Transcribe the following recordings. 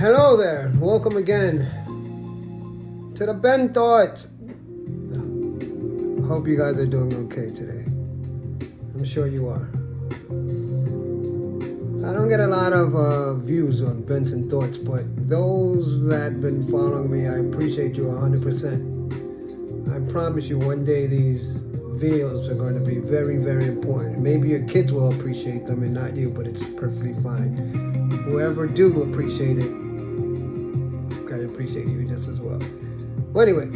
Hello there. Welcome again to the Ben Thoughts. Hope you guys are doing okay today. I'm sure you are. I don't get a lot of views on Benson Thoughts, but those that have been following me, I appreciate you 100%. I promise you one day these videos are going to be very, very important. Maybe your kids will appreciate them and not you, but it's perfectly fine. Whoever do appreciate it, I appreciate you just as well. Well, anyway,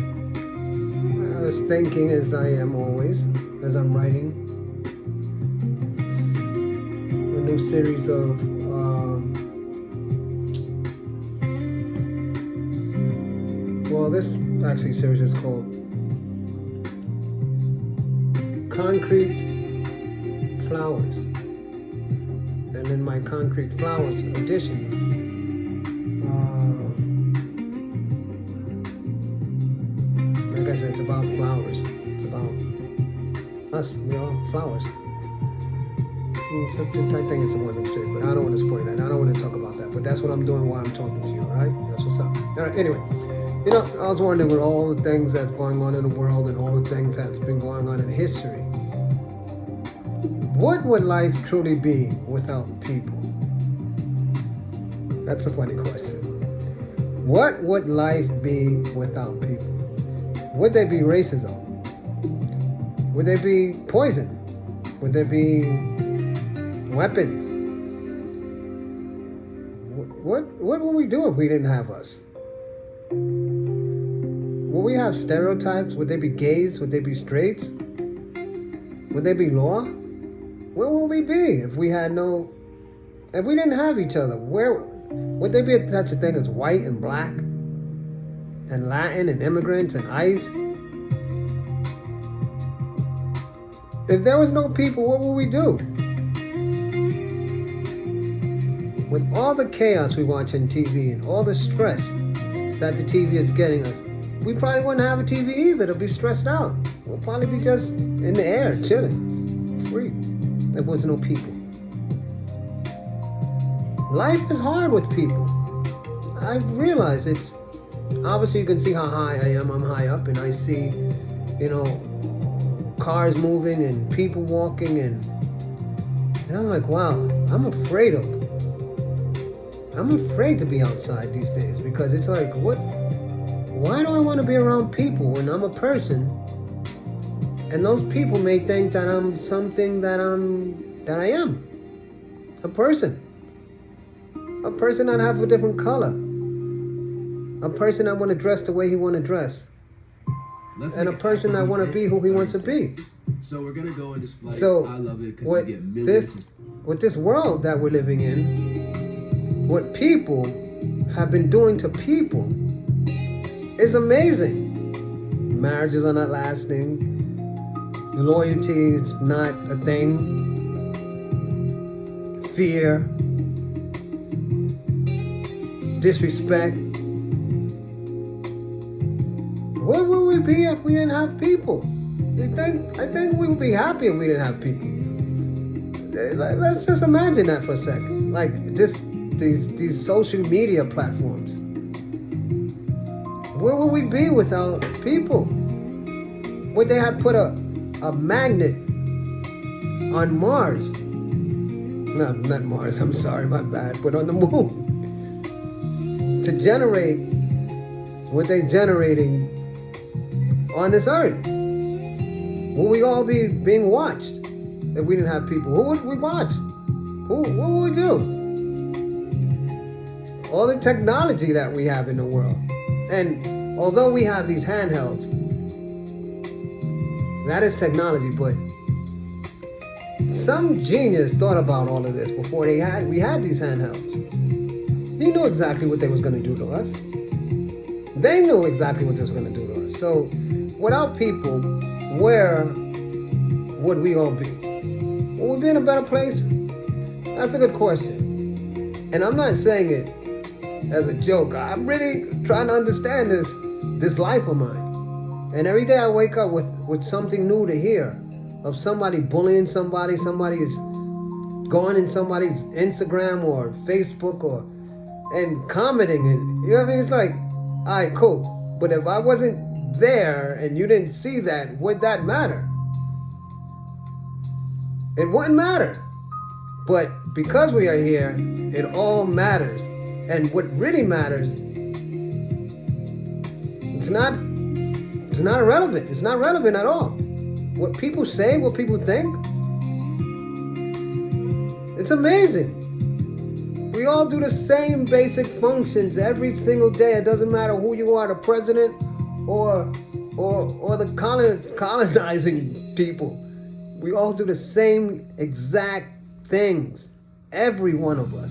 I was thinking, as I am always, as I'm writing a new series of this actually series is called Concrete Flowers. And in my Concrete Flowers edition, like I said, it's about flowers. It's about us, flowers. I think it's one of them say, but I don't want to spoil that. I don't want to talk about that. But that's what I'm doing while I'm talking to you, all right? That's what's up. All right, anyway. I was wondering, with all the things that's going on in the world and all the things that's been going on in history, what would life truly be without people? That's a funny question. What would life be without people? Would there be racism? Would there be poison? Would there be weapons? What would we do if we didn't have us? Would we have stereotypes? Would they be gays? Would they be straights? Would they be law? Where would we be if we didn't have each other? Where would there be such a thing as white and black and Latin and immigrants and ICE? If there was no people, what would we do? With all the chaos we watch on TV and all the stress that the TV is getting us, we probably wouldn't have a TV either to be stressed out. We'll probably be just in the air, chilling, free. There was no people. Life is hard with people. I realize it's, obviously you can see how high I am. I'm high up and I see, cars moving and people walking and I'm like, wow, I'm afraid to be outside these days because it's like, why do I want to be around people when I'm a person and those people may think that I'm something that I am? A person. A person that have a different color. A person that want to dress the way he want to dress. And a person that want to be who he wants to be. So we're going to go in this place. So I love it because you get millions. With this world that we're living in, what people have been doing to people is amazing. Marriages are not lasting. Loyalty is not a thing. Fear. Disrespect. Where would we be if we didn't have people? I think we would be happy if we didn't have people. Let's just imagine that for a second. Like these social media platforms. Where would we be without people? Would they have put a magnet on Mars? No, not Mars, I'm sorry, my bad. But on the moon. To generate what they're generating on this earth. Will we all be being watched if we didn't have people? Who would we watch? What would we do? All the technology that we have in the world. And although we have these handhelds, that is technology, but some genius thought about all of this before we had these handhelds. He knew exactly what they was going to do to us. They knew exactly what they was going to do to us. So without people, where would we all be? Would we be in a better place? That's a good question. And I'm not saying it as a joke. I'm really trying to understand this life of mine. And every day I wake up with something new to hear of somebody bullying somebody is going in somebody's Instagram or Facebook and commenting, and you know what I mean? It's like, all right, cool. But if I wasn't there and you didn't see that, would that matter? It wouldn't matter. But because we are here, it all matters. And what really matters, it's not irrelevant. It's not relevant at all. What people say, what people think, it's amazing. We all do the same basic functions every single day. It doesn't matter who you are, the president or the colonizing people. We all do the same exact things, every one of us.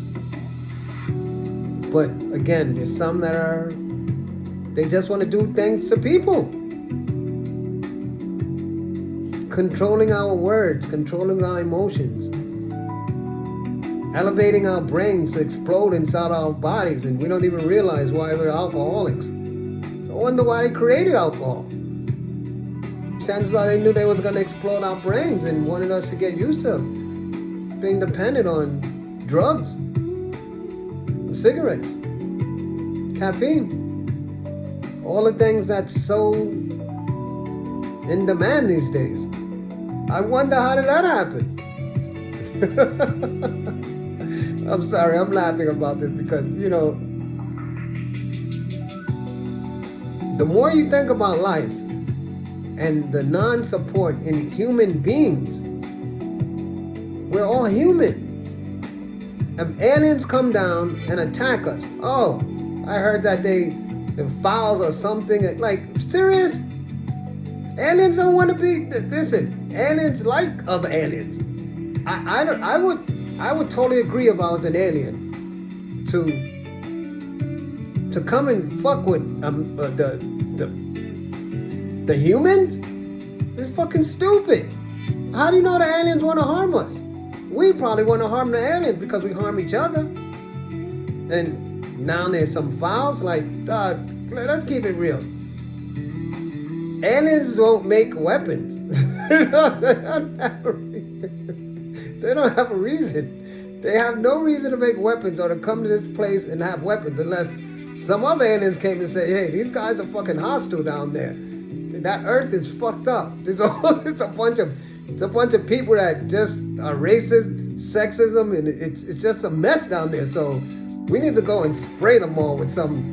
But again, there's some that they just want to do things to people. Controlling our words, controlling our emotions, elevating our brains to explode inside our bodies, and we don't even realize why we're alcoholics. I wonder why they created alcohol. Chances are they knew they was going to explode our brains and wanted us to get used to being dependent on drugs, cigarettes, caffeine, all the things that's so in demand these days. I wonder how did that happen? I'm sorry, I'm laughing about this because, you know, the more you think about life and the non-support in human beings, we're all human. If aliens come down and attack us, oh, I heard that the files or something, like, serious? Aliens don't want to be, listen, aliens like other aliens. I would totally agree if I was an alien to come and fuck with the humans. It's fucking stupid. How do you know the aliens want to harm us? We probably want to harm the aliens because we harm each other. And now there's some files like, let's keep it real. Aliens don't make weapons. They don't have a reason. They have no reason to make weapons or to come to this place and have weapons unless some other aliens came and say, hey, these guys are fucking hostile down there. That earth is fucked up. It's a bunch of people that just are racist, sexism, and it's just a mess down there. So we need to go and spray them all with some,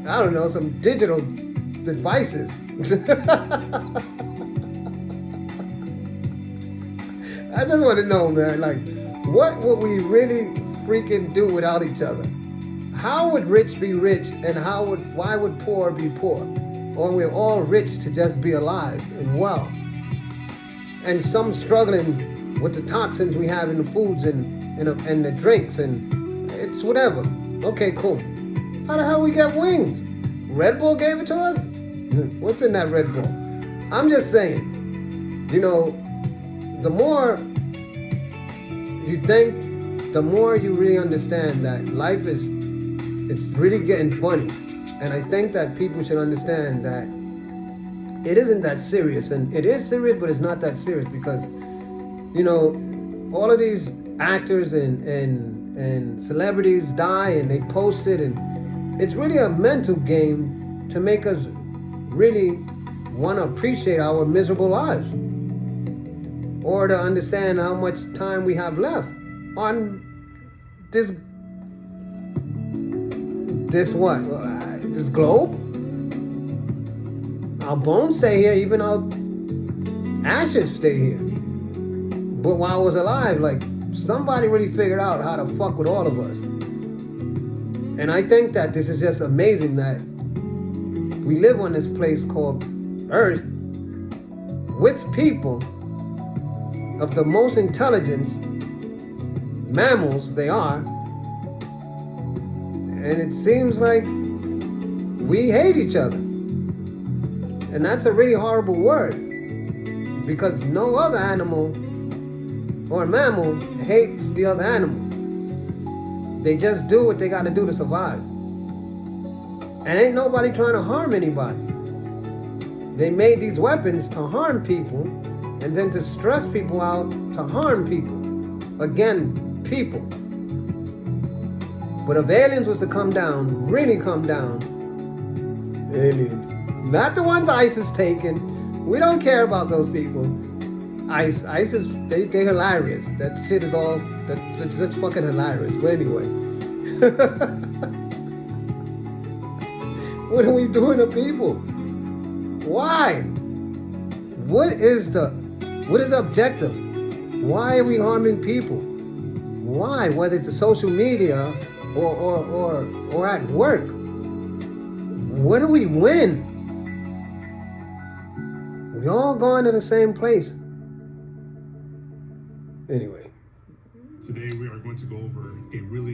I don't know, some digital devices. I just want to know, man, like, what would we really freaking do without each other? How would rich be rich and why would poor be poor? Or we're all rich to just be alive and well. And some struggling with the toxins we have in the foods and the drinks, and it's whatever. Okay, cool. How the hell we get wings? Red Bull gave it to us? What's in that Red Bull? I'm just saying, you know, the more you think, the more you really understand that life it's really getting funny. And I think that people should understand that it isn't that serious. And it is serious, but it's not that serious because, you know, all of these actors and celebrities die and they post it, and it's really a mental game to make us really want to appreciate our miserable lives or to understand how much time we have left on this globe. Our bones stay here, even our ashes stay here. But while I was alive, like, somebody really figured out how to fuck with all of us. And I think that this is just amazing that we live on this place called Earth with people of the most intelligent mammals they are. And it seems like we hate each other. And that's a really horrible word, because no other animal or mammal hates the other animal. They just do what they got to do to survive. And ain't nobody trying to harm anybody. They made these weapons to harm people and then to stress people out to harm people. Again, people. But if aliens was to come down, really come down, aliens, not the ones ISIS taken. We don't care about those people. ISIS, they hilarious. That shit is all, that's fucking hilarious. But anyway. What are we doing to people? Why? What is the objective? Why are we harming people? Why? Whether it's a social media or at work. What do we win? We all going to the same place. Anyway. Today we are going to go over a really